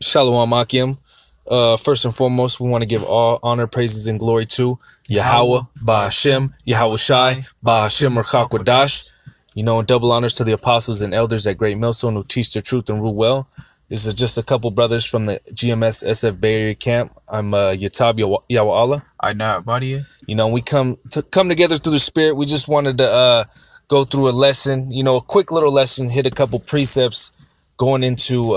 Shalom Akim. First and foremost, we want to give all honor, praises, and glory to Yahweh, Ba'ashem, Yahweh Shai, Ba'ashem Rakakwadash. You know, and double honors to the apostles and elders at Great Millstone who teach the truth and rule well. This is just a couple brothers from the GMS SF Bay Area camp. I'm Yatab Yahweh Allah. I know, buddy. You know, we come together through the Spirit. We just wanted to go through a lesson, you know, a quick little lesson, hit a couple precepts going into,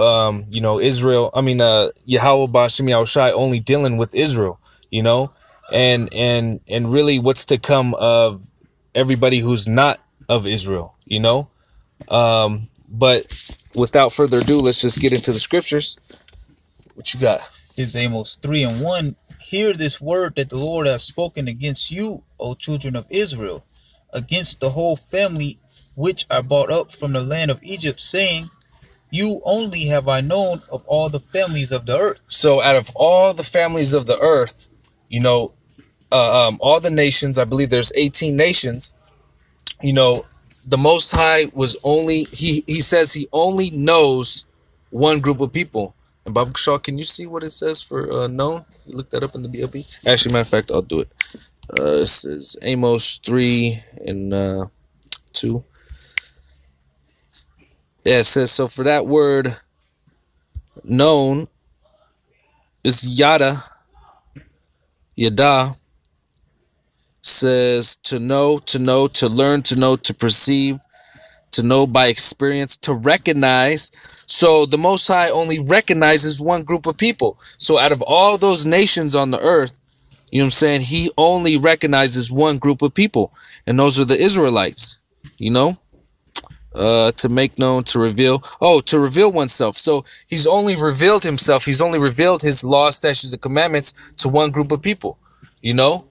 Israel. I mean, Yahweh Ba'ashem Yahweh Shai only dealing with Israel, you know, and really what's to come of everybody who's not of Israel, you know. But without further ado, let's just get into the scriptures. What you got? It's Amos 3:1. Hear this word that the Lord has spoken against you, O children of Israel, against the whole family which I brought up from the land of Egypt, saying, you only have I known of all the families of the earth. So out of all the families of the earth, you know, all the nations, I believe there's 18 nations, you know, the Most High was only, he says he only knows one group of people. And Baba Shaw, can you see what it says for known? You look that up in the BLB? Actually, matter of fact, I'll do it. It says Amos 3 and 2. Yeah, it says, so for that word known is yada, yada, says to know, to learn, to know, to perceive, to know by experience, to recognize. So the Most High only recognizes one group of people. So out of all those nations on the earth, you know what I'm saying, he only recognizes one group of people, and those are the Israelites, you know. To make known, to reveal, to reveal oneself. So he's only revealed himself, he's only revealed his laws, statutes, and commandments to one group of people, you know,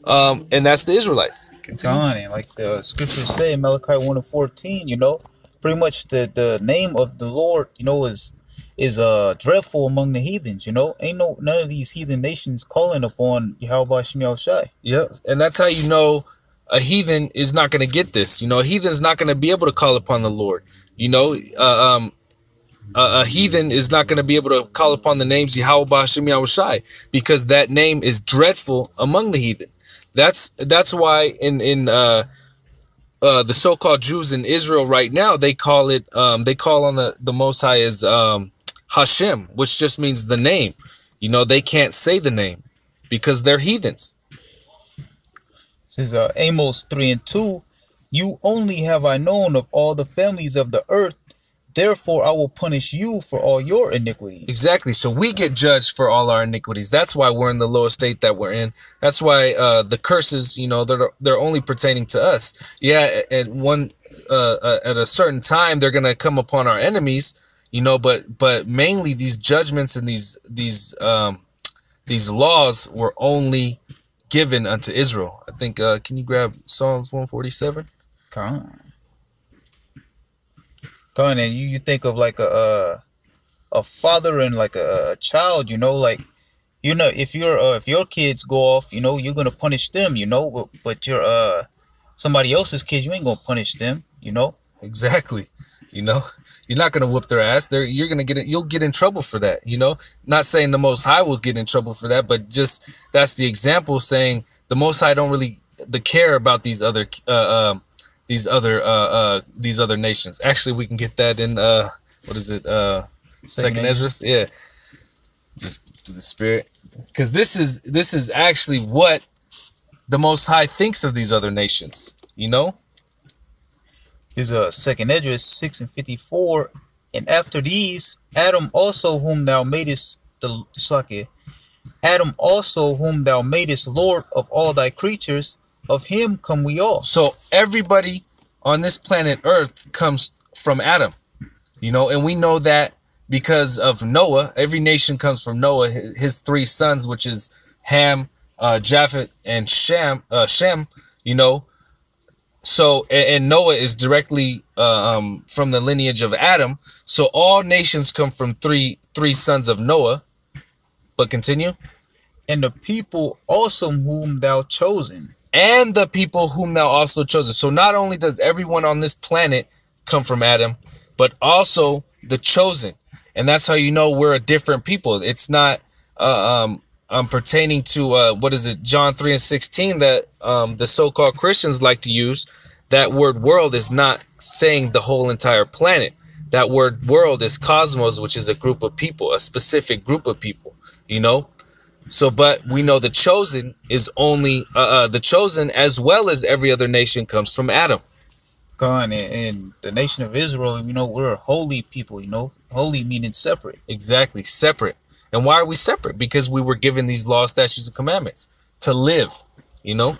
and that's the Israelites. Continue. Like the scriptures say in Malachi 1:14, you know, pretty much the name of the Lord, you know, is dreadful among the heathens, you know. Ain't none of these heathen nations calling upon Yahweh Ba'ashem Yahweh Shai. Yeah, and that's how you know a heathen is not going to get this. You know, a heathen's not going to be able to call upon the Lord. You know, a heathen is not going to be able to call upon the names Yahweh Ba'ashem Yahweh Shai, because that name is dreadful among the heathen. That's why in the so-called Jews in Israel right now, they call it they call on the Most High as Hashem, which just means the name. You know, they can't say the name because they're heathens. This is Amos 3:2. You only have I known of all the families of the earth, therefore I will punish you for all your iniquities. Exactly. So we get judged for all our iniquities. That's why we're in the lowest state that we're in. That's why the curses, you know, they're only pertaining to us. Yeah, at a certain time they're gonna come upon our enemies, you know, but mainly these judgments and these laws were only given unto Israel. I think can you grab Psalms 147? Come on, and you think of like a father and like a child, you know, like, you know, if your kids go off, you know, you're gonna punish them, you know, but you're somebody else's kid, you ain't gonna punish them, you know. Exactly. You know, you're not gonna whoop their ass. You'll get in trouble for that. You know, not saying the Most High will get in trouble for that, but just that's the example, saying the Most High don't really care about these other nations. Actually, we can get that in what is it? Second Esdras. Yeah, just to the Spirit, because this is actually what the Most High thinks of these other nations. You know. Is Second Esdras 6:54, and after these, Adam also whom thou madest Adam also whom thou madest Lord of all thy creatures, of him come we all. So everybody on this planet Earth comes from Adam, you know, and we know that because of Noah. Every nation comes from Noah, his three sons, which is Ham, Japheth, and Shem, you know. So, and Noah is directly from the lineage of Adam. So all nations come from three sons of Noah. But continue. And the people also whom thou chosen. And the people whom thou also chosen. So not only does everyone on this planet come from Adam, but also the chosen. And that's how you know we're a different people. It's not pertaining to what is it, John 3:16, that the so-called Christians like to use. That word world is not saying the whole entire planet. That word world is cosmos, which is a group of people, a specific group of people, you know. So, but we know the chosen is only the chosen, as well as every other nation, comes from Adam. God, and the nation of Israel, you know, we're a holy people, you know, holy meaning separate. Exactly, separate. And why are we separate? Because we were given these laws, statutes, and commandments to live, you know.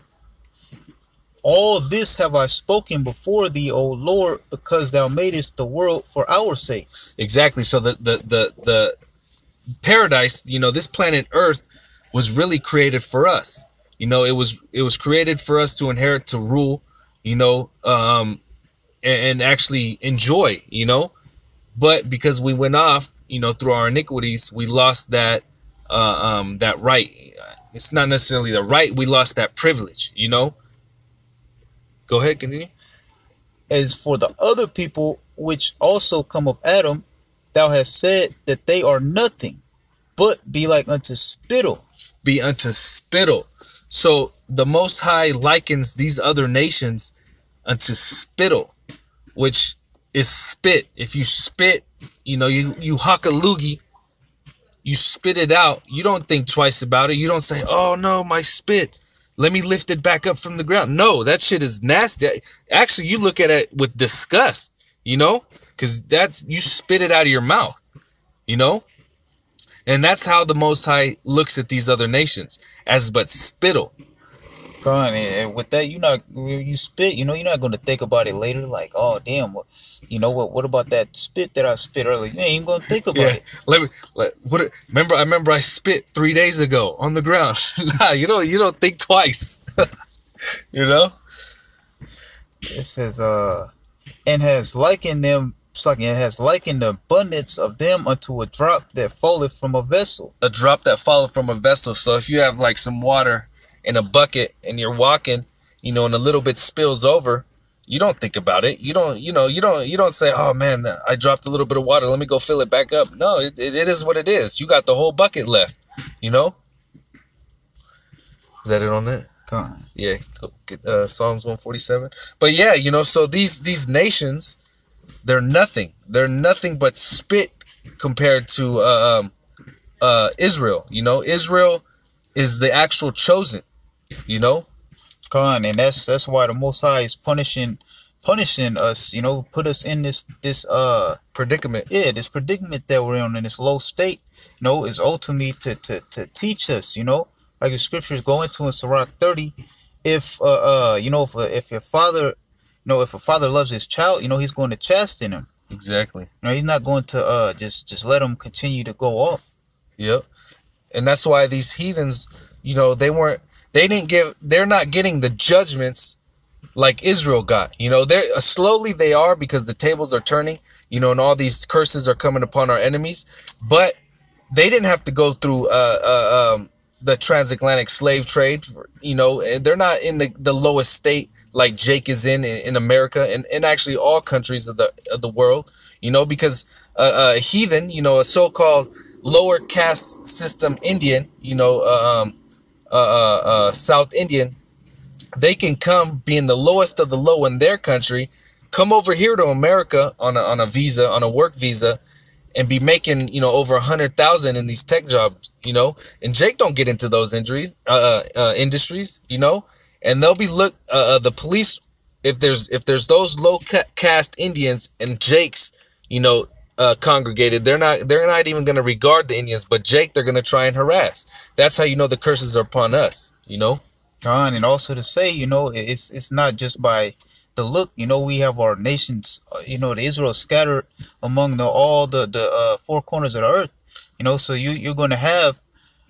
All this have I spoken before thee, O Lord, because thou madest the world for our sakes. Exactly. So the paradise, you know, this planet Earth was really created for us. You know, it was created for us to inherit, to rule, you know, and actually enjoy, you know. But because we went off, you know, through our iniquities, we lost that that right. It's not necessarily the right. We lost that privilege, you know. Go ahead, continue. As for the other people which also come of Adam, thou hast said that they are nothing, but be like unto spittle. Be unto spittle. So the Most High likens these other nations unto spittle, which is spit. If you spit, you know, you huck a loogie, you spit it out. You don't think twice about it. You don't say, oh no, my spit, let me lift it back up from the ground. No, that shit is nasty. Actually, you look at it with disgust, you know, because that's, you spit it out of your mouth, you know. And that's how the Most High looks at these other nations, as but spittle. God, and with that, you spit, you know, you're not going to think about it later. Like, oh damn, you know what about that spit that I spit earlier? You ain't even going to think about it. I remember I spit 3 days ago on the ground. Nah, you don't think twice. You know. It says, and has likened them. It has likened the abundance of them unto a drop that falleth from a vessel. A drop that falleth from a vessel. So if you have like some water in a bucket and you're walking, you know, and a little bit spills over, you don't think about it. You don't say, oh man, I dropped a little bit of water, let me go fill it back up. No, it is what it is. You got the whole bucket left, you know. Is that it on that? Come on. Yeah. Psalms 147. But yeah, you know, so these nations, they're nothing but spit compared to Israel. You know, Israel is the actual chosen, you know. Con, and that's why the Most High is punishing us, you know, put us in this predicament. Yeah, this predicament that we're in this low state, you know, is ultimately to teach us, you know, like the scriptures go into in Sirach 30. If you know, if your father, you know, if a father loves his child, you know, he's going to chasten him. Exactly. You know, he's not going to just let him continue to go off. Yep. And that's why these heathens, you know, they're not getting the judgments like Israel got. You know, they're slowly they are, because the tables are turning, you know, and all these curses are coming upon our enemies. But they didn't have to go through the transatlantic slave trade, you know, and they're not in the lowest state like Jake is in America and actually all countries of the world, you know, because a heathen, you know, a so-called lower caste system Indian, you know, South Indian, they can come being the lowest of the low in their country, come over here to America on a visa, on a work visa, and be making, you know, over 100,000 in these tech jobs, you know. And Jake don't get into those industries, you know, and they'll be the police, if there's those low caste Indians and Jake's, you know, congregated, they're not even going to regard the Indians, but Jake, they're going to try and harass. That's how you know the curses are upon us, you know. And also to say, you know, it's not just by the look, you know, we have our nations, you know, the Israel scattered among all the four corners of the earth, you know, so you're going to have,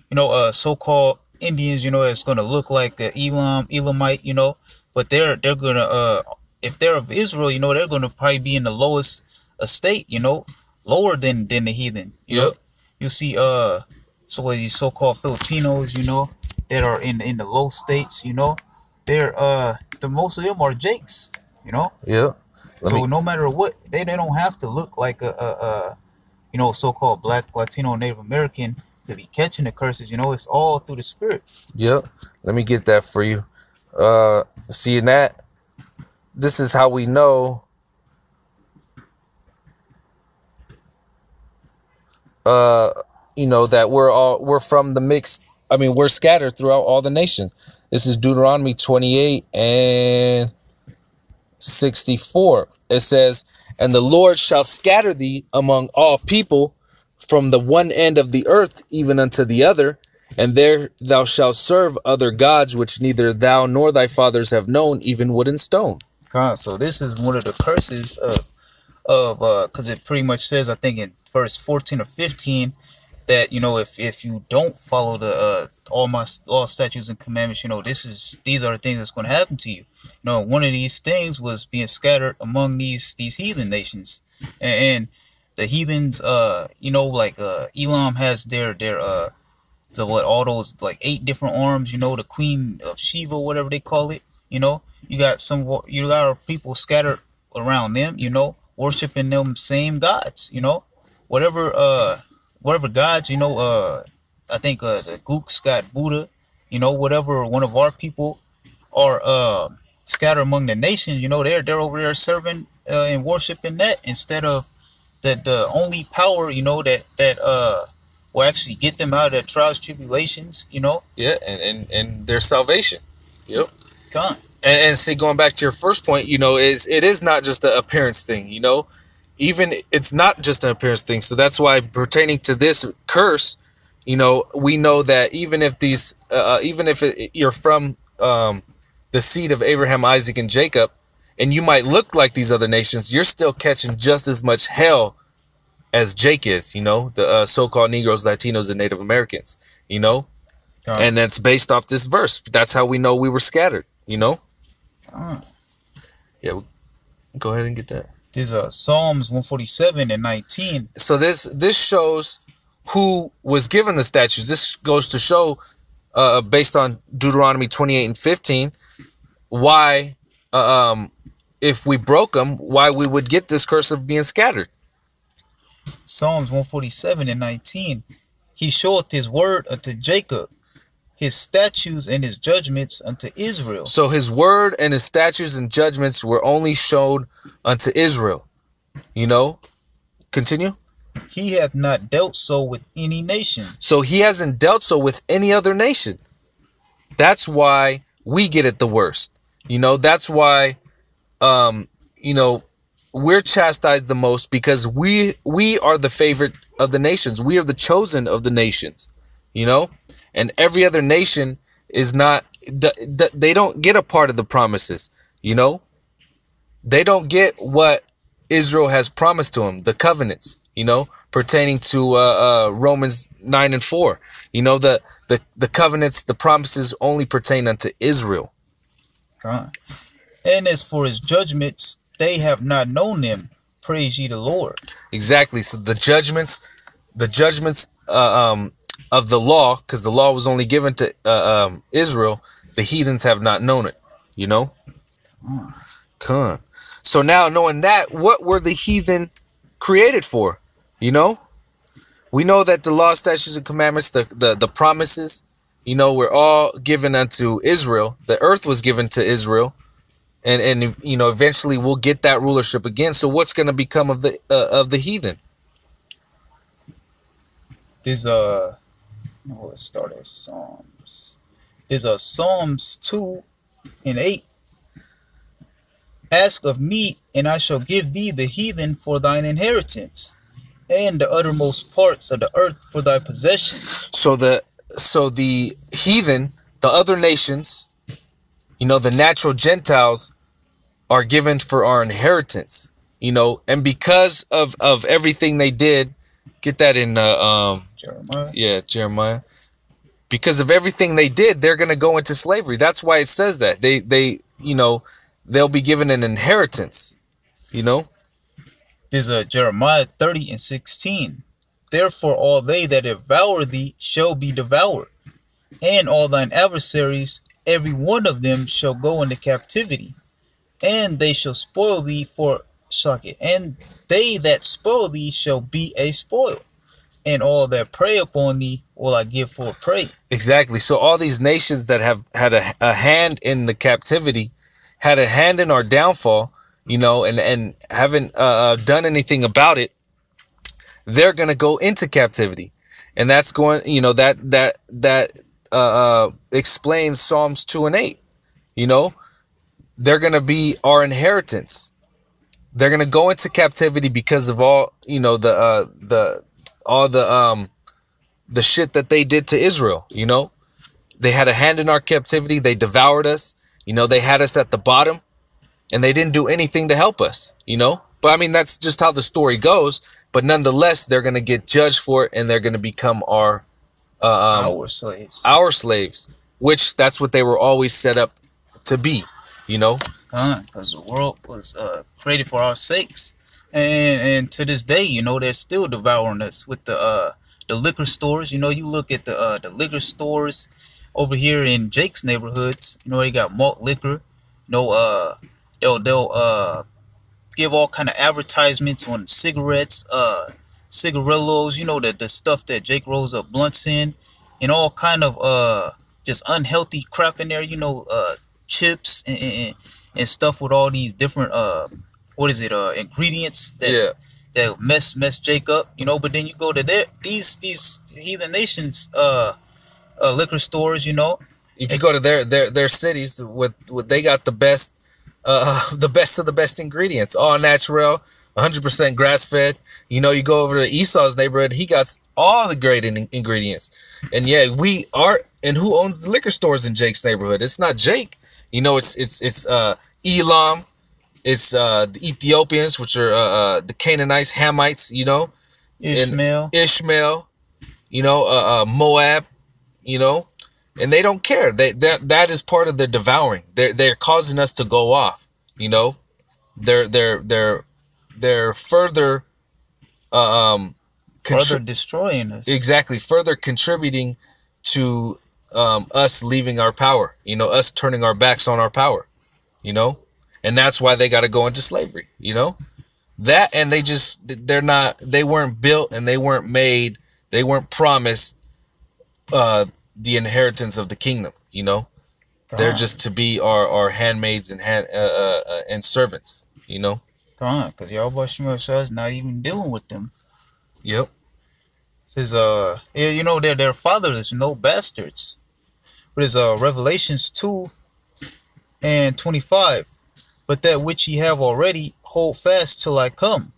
you know, so-called Indians, you know, it's going to look like Elamite, you know, but they're going to, if they're of Israel, you know, they're going to probably be in the lowest estate, you know, lower than the heathen. You know, you see, so these so-called Filipinos, you know, that are in the low states, you know, they're the most of them are Jakes, you know. Yeah. So no matter what, they don't have to look like a so-called Black, Latino, Native American to be catching the curses. It's all through the Spirit. Yep. Let me get that for you. Seeing that, this is how we know. That we're from the mixed. I mean, we're scattered throughout all the nations. This is Deuteronomy 28 and 64. It says, "And the Lord shall scatter thee among all people, from the one end of the earth even unto the other, and there thou shalt serve other gods, which neither thou nor thy fathers have known, even wood and stone." So this is one of the curses of because it pretty much says, I think in verse 14 or 15, that if you don't follow the all my law, statutes, and commandments, these are the things that's going to happen to you. One of these things was being scattered among these heathen nations, and the heathens, like Elam has their all those like 8 different arms, the Queen of Shiva, whatever they call it. You got people scattered around them, worshiping them same gods, whatever gods, I think the Gooks got Buddha, whatever one of our people are scattered among the nations, they're over there serving and worshiping that, instead of the only power, that will actually get them out of their trials, tribulations, Yeah, and their salvation. Yep. Come. And see, going back to your first point, it is not just an appearance thing, even it's not just an appearance thing. So that's why, pertaining to this curse, we know that even if you're from the seed of Abraham, Isaac, and Jacob, and you might look like these other nations, you're still catching just as much hell as Jake is, the so-called Negroes, Latinos, and Native Americans, and that's based off this verse. That's how we know we were scattered, Yeah, go ahead and get that. There's Psalms 147 and 19. So this shows who was given the statutes. This goes to show, based on Deuteronomy 28 and 15, why, if we broke them, why we would get this curse of being scattered. Psalms 147 and 19. He showeth his word unto Jacob, his statutes and his judgments unto Israel. So his word and his statutes and judgments were only shown unto Israel. Continue. He hath not dealt so with any nation. So he hasn't dealt so with any other nation. That's why we get it the worst. That's why, we're chastised the most, because we are the favorite of the nations. We are the chosen of the nations, and every other nation is not, they don't get a part of the promises, they don't get what Israel has promised to them, the covenants, pertaining to Romans 9 and 4. The covenants, the promises only pertain unto Israel. And as for his judgments, they have not known them. Praise ye the Lord. Exactly. So the judgments of the law, because the law was only given to Israel, the heathens have not known it. Come. So now, knowing that, what were the heathen created for? We know that the law, statutes, and commandments, the promises, were all given unto Israel. The earth was given to Israel, and eventually we'll get that rulership again. So what's going to become of the heathen? There's let's start at Psalms. There's Psalms 2 and 8. Ask of me, and I shall give thee the heathen for thine inheritance, and the uttermost parts of the earth for thy possession. So the heathen, the other nations, the natural Gentiles, are given for our inheritance. And because of everything they did, get that in Jeremiah. Yeah, Jeremiah. Because of everything they did, they're going to go into slavery. That's why it says that they'll be given an inheritance. There's Jeremiah 30 and 16. Therefore all they that devour thee shall be devoured, and all thine adversaries, every one of them, shall go into captivity, and they shall spoil thee for Shaki, and they that spoil thee shall be a spoil, and all that prey upon thee will I give for prey. Exactly. So all these nations that have had a hand in the captivity, had a hand in our downfall, and haven't done anything about it, they're going to go into captivity. And that's going, that explains Psalms 2 and 8. They're going to be our inheritance. They're going to go into captivity because of all, the shit that they did to Israel. They had a hand in our captivity. They devoured us. They had us at the bottom, and they didn't do anything to help us, But I mean, that's just how the story goes. But nonetheless, they're going to get judged for it, and they're going to become our slaves. Our slaves, which that's what they were always set up to be, Because the world was created for our sakes, and to this day, they're still devouring us with the liquor stores. You look at the liquor stores over here in Jake's neighborhoods. They got malt liquor. They'll give all kind of advertisements on cigarettes, cigarillos. The stuff that Jake rolls up blunts in, and all kind of just unhealthy crap in there. Chips and stuff with all these different ingredients that mess Jake up. But then you go to these heathen nations liquor stores. If you go to their cities, with they got the best of the best ingredients, all natural, 100% grass fed. You go over to Esau's neighborhood, he got all the great ingredients. And yeah, we are. And who owns the liquor stores in Jake's neighborhood? It's not Jake. It's Elam, it's the Ethiopians, which are the Canaanites, Hamites, Ishmael, Moab, and they don't care. That is part of their devouring. They're causing us to go off. They're further further destroying us. Exactly, further contributing to us leaving our power, us turning our backs on our power, and that's why they got to go into slavery, that, and they weren't built, and they weren't made, they weren't promised the inheritance of the kingdom, they're just to be our handmaids and servants, because Yahweh Shemel is not even dealing with them. Yep. Says they're fatherless, no bastards. But it's Revelations 2 and 25. But that which ye have already, hold fast till I come.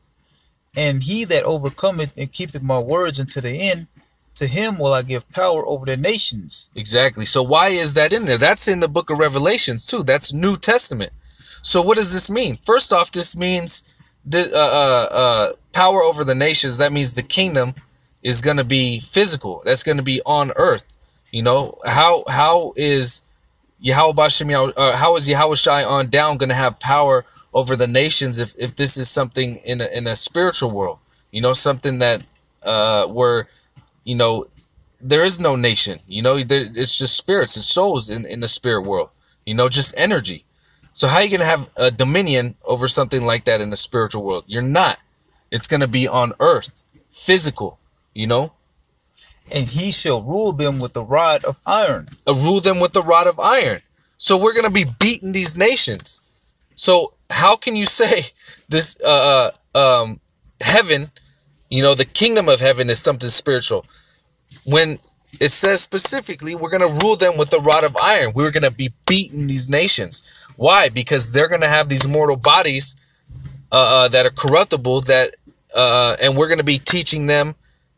And he that overcometh and keepeth my words unto the end, to him will I give power over the nations. Exactly. So why is that in there? That's in the book of Revelations too. That's New Testament. So what does this mean? First off, this means the power over the nations. That means the kingdom is going to be physical. That's going to be on earth. How is Yahweh Shai on down going to have power over the nations if this is something in a spiritual world? Something that where there is no nation. It's just spirits, it's souls in the spirit world. Just energy. So how are you going to have a dominion over something like that in the spiritual world? You're not. It's going to be on earth, physical. And he shall rule them with the rod of iron. Rule them with the rod of iron. So we're going to be beating these nations. So how can you say this heaven, the kingdom of heaven is something spiritual, when it says specifically we're going to rule them with the rod of iron? We're going to be beating these nations. Why? Because they're going to have these mortal bodies that are corruptible, and we're going to be teaching them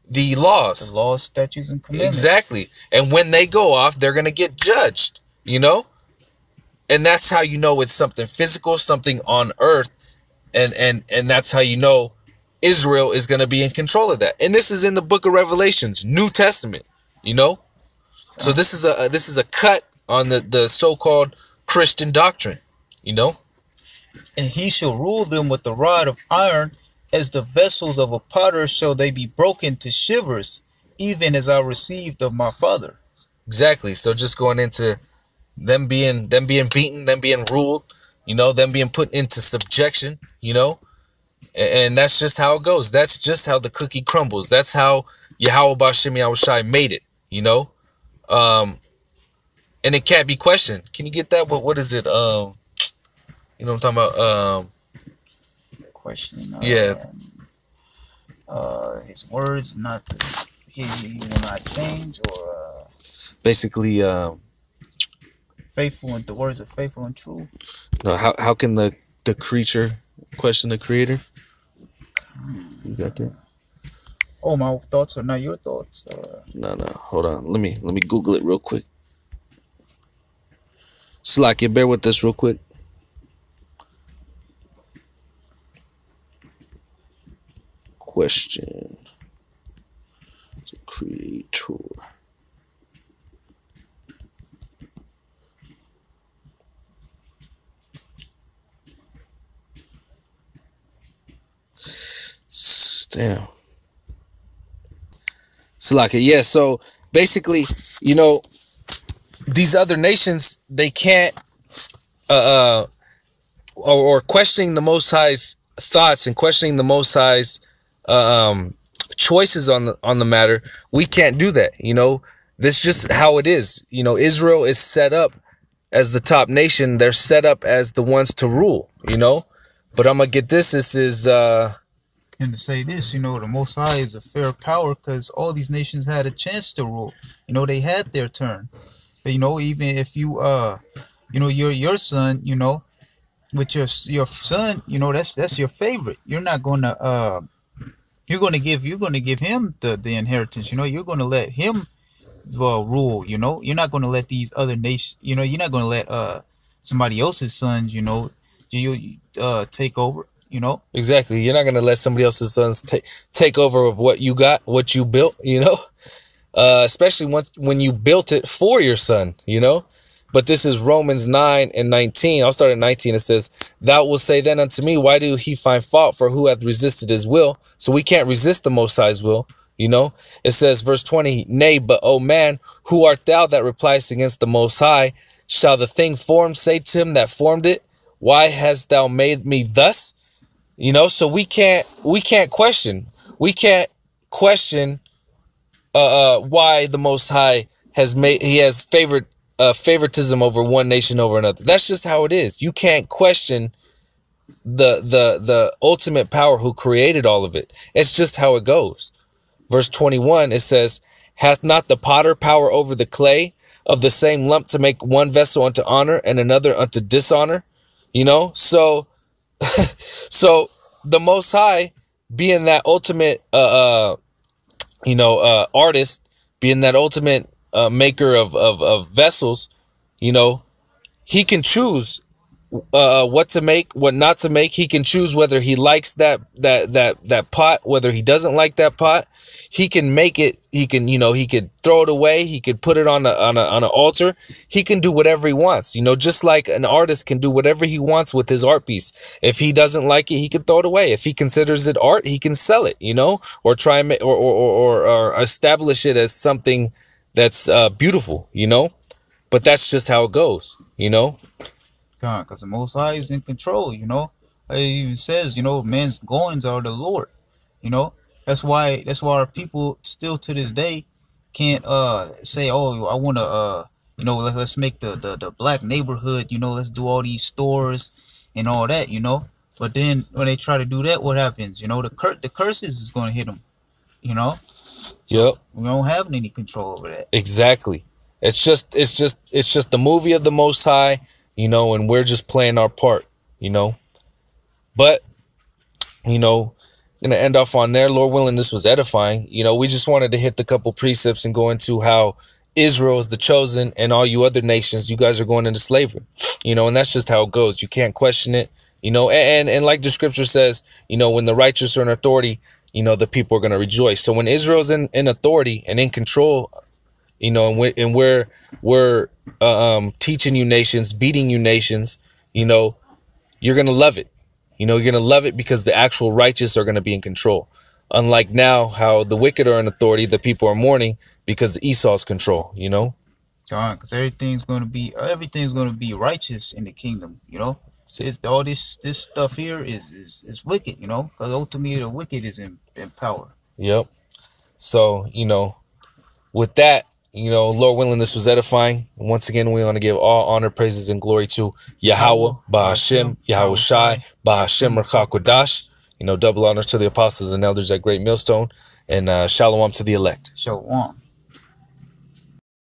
the laws, statutes, and commandments. Exactly. And when they go off, they're going to get judged, and that's how it's something physical, something on earth. And that's how Israel is going to be in control of that. And this is in the book of Revelations, New Testament, So this is a cut on the so-called Christian doctrine, And he shall rule them with the rod of iron. As the vessels of a potter shall they be broken to shivers, even as I received of my Father. Exactly. So just going into them being beaten, them being ruled, them being put into subjection, And that's just how it goes. That's just how the cookie crumbles. That's how Yahweh Bashim Yahushai made it, you know? And it can't be questioned. Can you get that? What is it? You know what I'm talking about? Questioning. Yeah. His words not to, he will not change, or basically faithful, and the words are faithful and true. No, how can the creature question the creator? You got that? Oh, my thoughts are not your thoughts. No, hold on. Let me Google it real quick. Slakia, bear with us real quick. Question the creator. Damn. Slakia, yeah, so basically, you know, these other nations, they can't or questioning the Most High's thoughts and questioning the Most High's choices on the matter. We can't do that. You know, this is just how it is. You know, Israel is set up as the top nation. They're set up as the ones to rule, you know, but I'm gonna get this. This is and to say this, you know, the Most High is a fair power, because all these nations had a chance to rule. You know, they had their turn. But, you know, even if you you know, your son, you know, with your son, you know, that's your favorite. You're not gonna you're gonna give him the inheritance. You know, you're gonna let him rule. You know, you're not gonna let these other nations. You know, you're not gonna let somebody else's sons, you know, take over. You know, exactly. You're not gonna let somebody else's sons take over of what you got, what you built. You know, especially when you built it for your son. You know. But this is Romans 9:19. I'll start at 19. It says, "Thou wilt say then unto me, why do he find fault? For who hath resisted his will?" So we can't resist the Most High's will, you know. It says, verse 20, "Nay, but O man, who art thou that repliest against the Most High? Shall the thing formed say to him that formed it, why hast thou made me thus?" You know, so we can't question. We can't question why the Most High has favoritism over one nation over another. That's just how it is. You can't question the ultimate power who created all of it. It's just how it goes. Verse 21, it says, "Hath not the potter power over the clay of the same lump to make one vessel unto honor and another unto dishonor?" You know, so so the Most High, being that ultimate artist, being that ultimate maker of vessels, you know, he can choose what to make, what not to make. He can choose whether he likes that pot, whether he doesn't like that pot. He can make it. He can, you know, he could throw it away. He could put it on an altar. He can do whatever he wants, you know, just like an artist can do whatever he wants with his art piece. If he doesn't like it, he can throw it away. If he considers it art, he can sell it, you know, or try and or establish it as something that's beautiful, you know. But that's just how it goes, you know. God, because the Most High is in control, you know. It even says, you know, men's goings are the Lord, you know. That's why our people still to this day can't say, oh, I want to you know, let's make the black neighborhood, you know, let's do all these stores and all that, you know. But then when they try to do that, what happens? You know, the curses is going to hit them, you know. Yep. We don't have any control over that. Exactly. It's just the movie of the Most High, you know, and we're just playing our part, you know. But, you know, gonna end off on there. Lord willing, this was edifying. You know, we just wanted to hit the couple precepts and go into how Israel is the chosen, and all you other nations, you guys are going into slavery. You know, and that's just how it goes. You can't question it. You know, and like the scripture says, you know, when the righteous are in authority, you know, the people are going to rejoice. So when Israel's in authority and in control, you know, and we're teaching you nations, beating you nations, you know, you're going to love it. You know, you're going to love it because the actual righteous are going to be in control. Unlike now, how the wicked are in authority, the people are mourning because Esau's control, you know. God, because everything's going to be righteous in the kingdom, you know. It's all this stuff here is wicked, you know, because ultimately the wicked is in power. Yep. So, you know, with that, you know, Lord willing, this was edifying. And once again, we want to give all honor, praises, and glory to Yahweh, Bahashem, Yahweh Shai, Bahashem, Rakakwadash. You know, double honor to the apostles and elders at Great Millstone, and shalom to the elect. Shalom.